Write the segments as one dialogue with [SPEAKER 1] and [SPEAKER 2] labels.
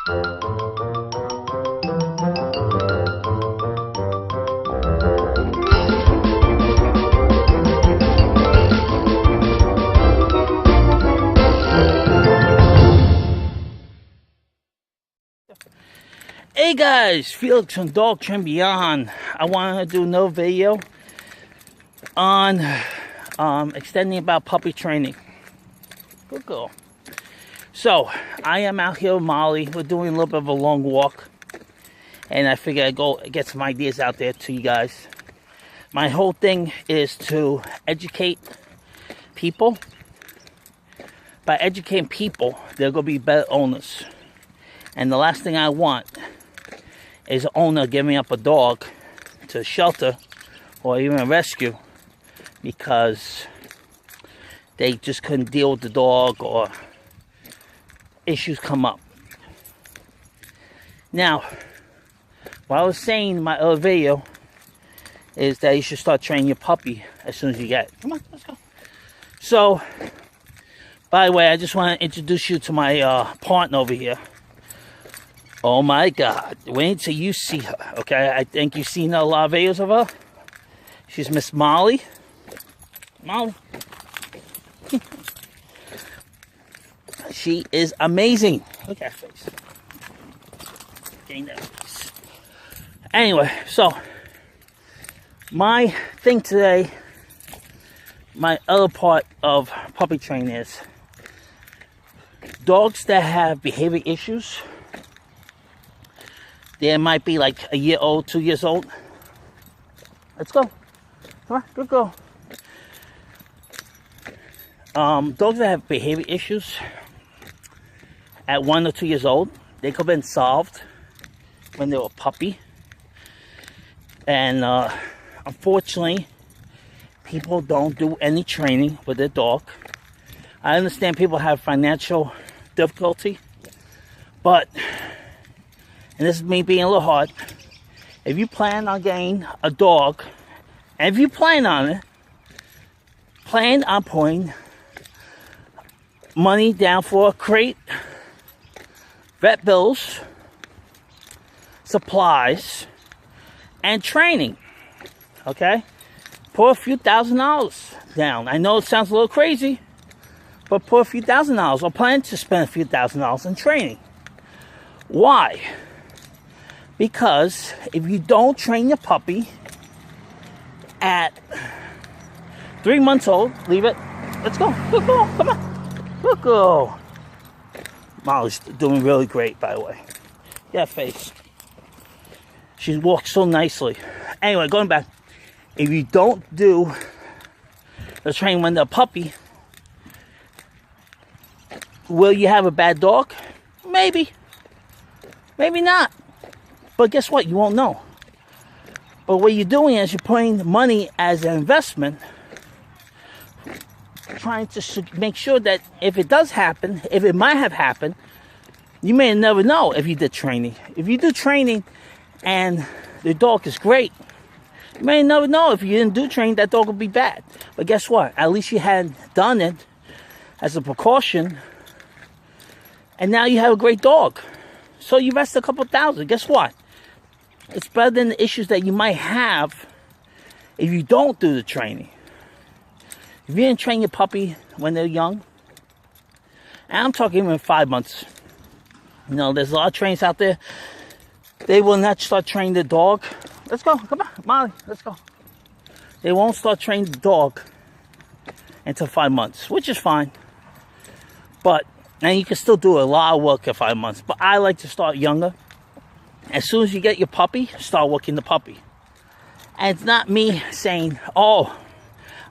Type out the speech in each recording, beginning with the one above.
[SPEAKER 1] Hey guys, Felix from Dog Trim Beyond. I want to do another video on extending about puppy training. Good girl. So, I am out here with Molly. We're doing a little bit of a long walk. And I figured I'd go get some ideas out there to you guys. My whole thing is to educate people. By educating people, they're going to be better owners. And the last thing I want is an owner giving up a dog to a shelter or even a rescue because they just couldn't deal with the dog or issues come up. Now, what I was saying in my other video is that you should start training your puppy as soon as you get it. Come on, let's go. So, by the way, I just want to introduce you to my partner over here. Oh my God, wait till you see her, okay? I think you've seen a lot of videos of her. She's Miss Molle. Molle. She is amazing. Look at her face. Getting that face. Anyway, so, my thing today, my other part of puppy training is dogs that have behavior issues. They might be like a year old, 2 years old. Let's go. Come on, good girl. Dogs that have behavior issues at 1 or 2 years old, they could have been solved when they were a puppy. And unfortunately, people don't do any training with their dog. I understand people have financial difficulty, but, and this is me being a little hard, if you plan on getting a dog, and if you plan on it, plan on putting money down for a crate, vet bills, supplies, and training, okay? Put a few $1,000s down. I know it sounds a little crazy, but put a few $1,000s or plan to spend a few $1,000s in training. Why? Because if you don't train your puppy at 3 months old, leave it. Let's go. Good girl. Come on. Good girl. Molly's doing really great, by the way. Yeah, face. She walks so nicely. Anyway, going back. If you don't do the training when they're a puppy, will you have a bad dog? Maybe. Maybe not. But guess what? You won't know. But what you're doing is you're putting money as an investment, trying to make sure that if it does happen, if it might have happened, you may never know if you did training. If you do training and the dog is great, you may never know if you didn't do training, that dog will be bad. But guess what? At least you had done it as a precaution, and now you have a great dog. So you invest a couple $1,000. Guess what? It's better than the issues that you might have if you don't do the training. If you didn't train your puppy when they're young, and I'm talking even 5 months. You know, there's a lot of trainers out there. They will not start training the dog. Let's go. Come on, Molly. Let's go. They won't start training the dog until 5 months, which is fine. But, and you can still do a lot of work at 5 months. But I like to start younger. As soon as you get your puppy, start working the puppy. And it's not me saying, oh,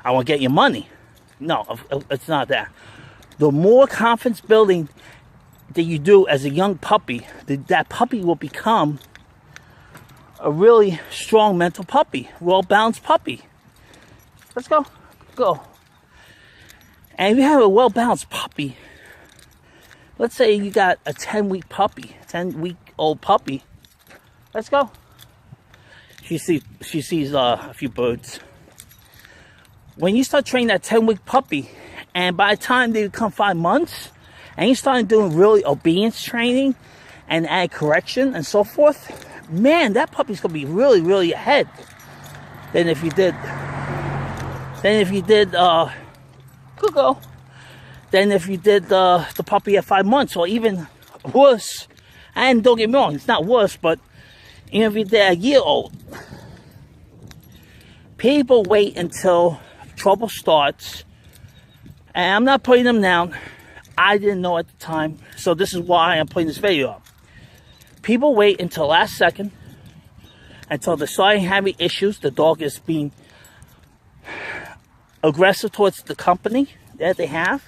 [SPEAKER 1] I want to get your money. No, it's not that. The more confidence building that you do as a young puppy, that puppy will become a really strong mental puppy, well-balanced puppy. Let's go. Go. And if you have a well-balanced puppy, let's say you got a 10-week puppy, 10-week-old puppy. Let's go. She sees a few birds. When you start training that 10-week puppy, and by the time they become 5 months, and you start doing really obedience training, and add correction and so forth, man, that puppy's gonna be really, really ahead than if you did. Google. Than if you did the puppy at 5 months, or even worse. And don't get me wrong, it's not worse, but even if you did a year old. People wait until trouble starts, and I'm not putting them down. I didn't know at the time, so this is why I'm putting this video up. People wait until last second, until they're starting having issues. The dog is being aggressive towards the company that they have,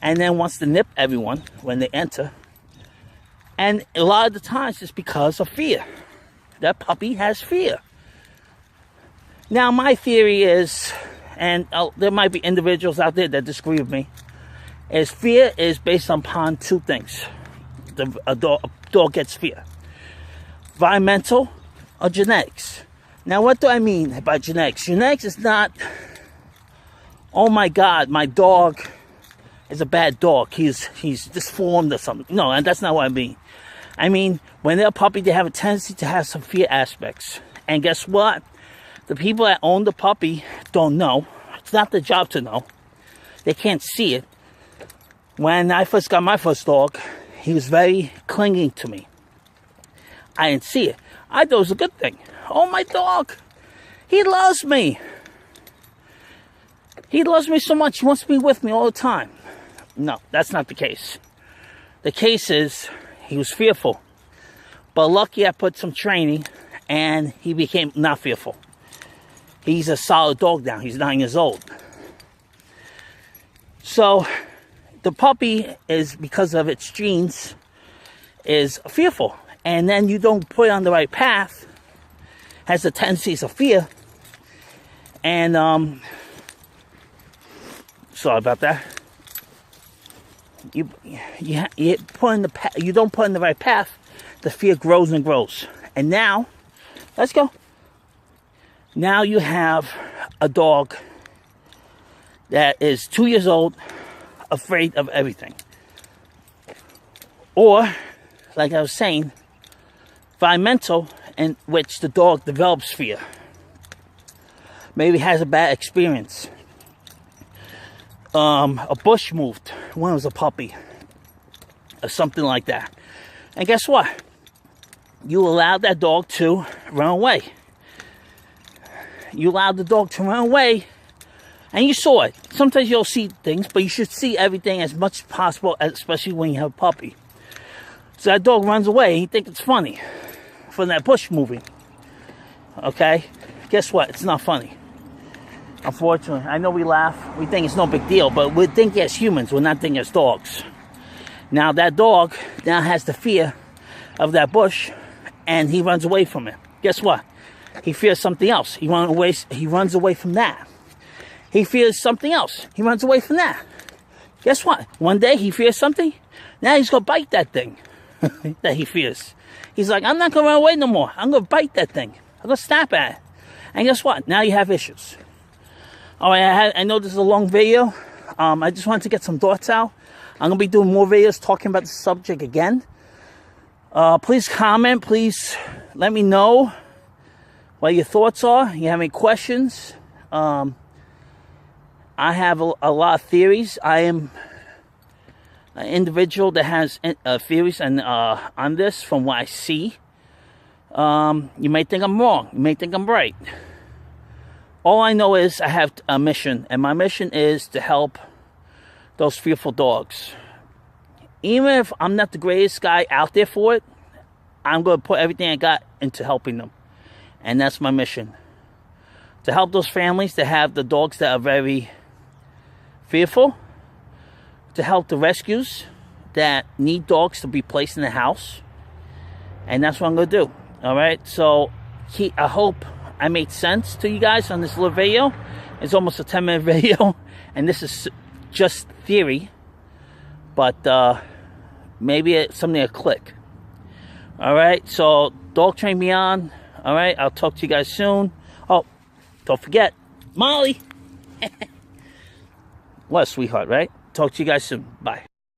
[SPEAKER 1] and then wants to nip everyone when they enter. And a lot of the times it's because of fear. That puppy has fear. Now, my theory is, and there might be individuals out there that disagree with me, is fear is based upon two things. A dog gets fear. Environmental or genetics. Now, what do I mean by genetics? Genetics is not, oh my God, my dog is a bad dog. He's disformed or something. No, and that's not what I mean. I mean, when they're a puppy, they have a tendency to have some fear aspects. And guess what? The people that own the puppy don't know. It's not their job to know. They can't see it. When I first got my first dog, he was very clinging to me. I didn't see it. I thought it was a good thing. Oh, my dog. He loves me. He loves me so much. He wants to be with me all the time. No, that's not the case. The case is he was fearful. But lucky I put some training and he became not fearful. He's a solid dog now. He's 9 years old. So the puppy is, because of its genes, is fearful. And then you don't put it on the right path, has the tendencies of fear. And sorry about that. You don't put in the right path, the fear grows and grows. And now, let's go. Now you have a dog that is 2 years old, afraid of everything. Or, like I was saying, environmental, in which the dog develops fear. Maybe has a bad experience. A bush moved when it was a puppy, or something like that. And guess what? You allowed that dog to run away. You allowed the dog to run away, and you saw it. Sometimes you'll see things, but you should see everything as much as possible, especially when you have a puppy. So that dog runs away, he thinks it's funny from that bush moving. Okay? Guess what? It's not funny. Unfortunately, I know we laugh, we think it's no big deal, but we think as humans, we're not thinking as dogs. Now that dog now has the fear of that bush, and he runs away from it. Guess what? He fears something else. He runs away from that. He fears something else. He runs away from that. Guess what? One day he fears something. Now he's going to bite that thing that he fears. He's like, I'm not going to run away no more. I'm going to bite that thing. I'm going to snap at it. And guess what? Now you have issues. All right, I know this is a long video. I just wanted to get some thoughts out. I'm going to be doing more videos talking about the subject again. Please comment. Please let me know what your thoughts are. You have any questions? I have a lot of theories. I am an individual that has theories and on this from what I see. You may think I'm wrong. You may think I'm right. All I know is I have a mission, and my mission is to help those fearful dogs. Even if I'm not the greatest guy out there for it, I'm going to put everything I got into helping them. And that's my mission. To help those families that have the dogs that are very fearful. To help the rescues that need dogs to be placed in the house. And that's what I'm going to do. Alright, so I hope I made sense to you guys on this little video. It's almost a 10-minute video, and this is just theory, but maybe it's something to click. Alright, so Dog Train Beyond. Alright, I'll talk to you guys soon. Oh, don't forget, Molle. What a sweetheart, right? Talk to you guys soon. Bye.